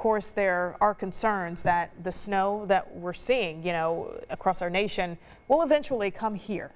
course, there are concerns that the snow that we're seeing, across our nation will eventually come here.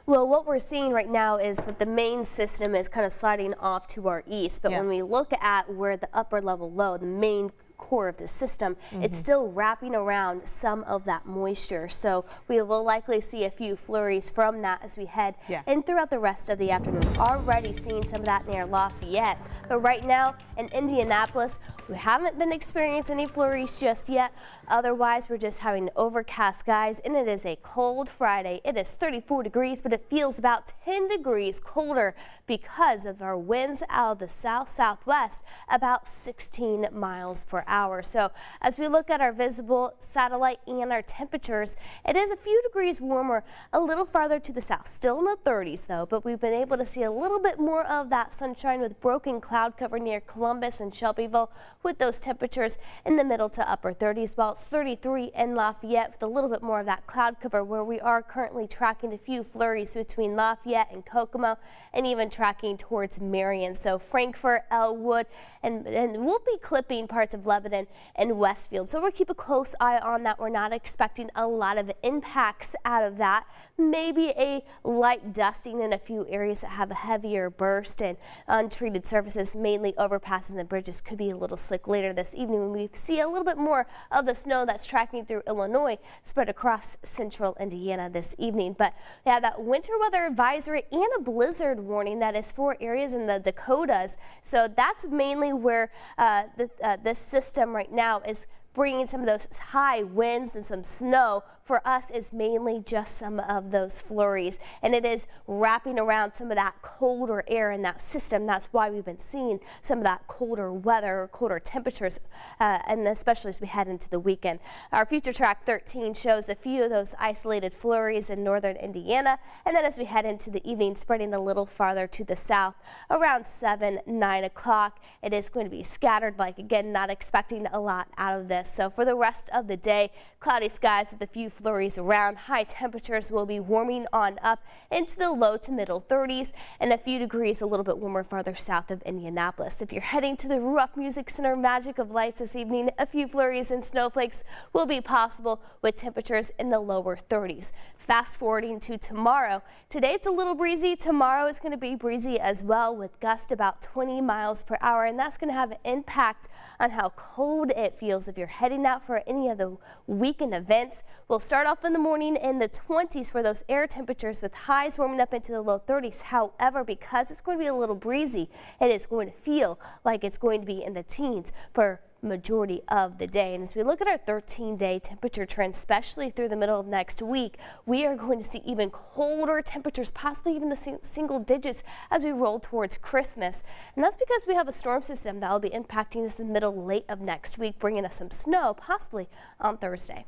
Well, what we're seeing right now is that the main system is kind of sliding off to our east, but when we look at where the upper level low, the main core of the system, it's still wrapping around some of that moisture. So we will likely see a few flurries from that as we head in throughout the rest of the afternoon. Already seeing some of that near Lafayette, but right now in Indianapolis, we haven't been experiencing any flurries just yet. Otherwise, we're just having overcast skies, and it is a cold Friday. It is 34 degrees, but it feels about 10 degrees colder because of our winds out of the south-southwest, about 16 miles per hour. So as we look at our visible satellite and our temperatures, it is a few degrees warmer a little farther to the south. Still in the 30s though, but we've been able to see a little bit more of that sunshine with broken cloud cover near Columbus and Shelbyville, with those temperatures in the middle to upper 30s, while it's 33 in Lafayette with a little bit more of that cloud cover, where we are currently tracking a few flurries between Lafayette and Kokomo, and even tracking towards Marion. So Frankfort, Elwood, and we'll be clipping parts of Lebanon and Westfield. So we'll keep a close eye on that. We're not expecting a lot of impacts out of that. Maybe a light dusting in a few areas that have a heavier burst, and untreated surfaces, mainly overpasses and bridges, could be a little slick later this evening when we see a little bit more of the snow that's tracking through Illinois spread across central Indiana this evening. But yeah, that winter weather advisory and a blizzard warning that is for areas in the Dakotas. So that's mainly where this system right now is bringing some of those high winds and some snow. For us is mainly just some of those flurries, and it is wrapping around some of that colder air in that system. That's why we've been seeing some of that colder weather, colder temperatures, and especially as we head into the weekend. Our future track 13 shows a few of those isolated flurries in northern Indiana, and then as we head into the evening, spreading a little farther to the south around 7-9 o'clock. It is going to be scattered, like again, not expecting a lot out of this. So for the rest of the day, cloudy skies with a few flurries around. High temperatures will be warming on up into the low to middle 30s, and a few degrees a little bit warmer farther south of Indianapolis. If you're heading to the Ruach Music Center Magic of Lights this evening, a few flurries and snowflakes will be possible with temperatures in the lower 30s. Fast forwarding to tomorrow. Today it's a little breezy. Tomorrow is going to be breezy as well, with gusts about 20 miles per hour, and that's going to have an impact on how cold it feels if you're heading out for any of the weekend events. We'll start off in the morning in the 20s for those air temperatures, with highs warming up into the low 30s. However, because it's going to be a little breezy, it is going to feel like it's going to be in the teens for majority of the day. And as we look at our 13-day temperature trend, especially through the middle of next week, we are going to see even colder temperatures, possibly even the single digits, as we roll towards Christmas. And that's because we have a storm system that will be impacting us in the middle late of next week, bringing us some snow possibly on Thursday.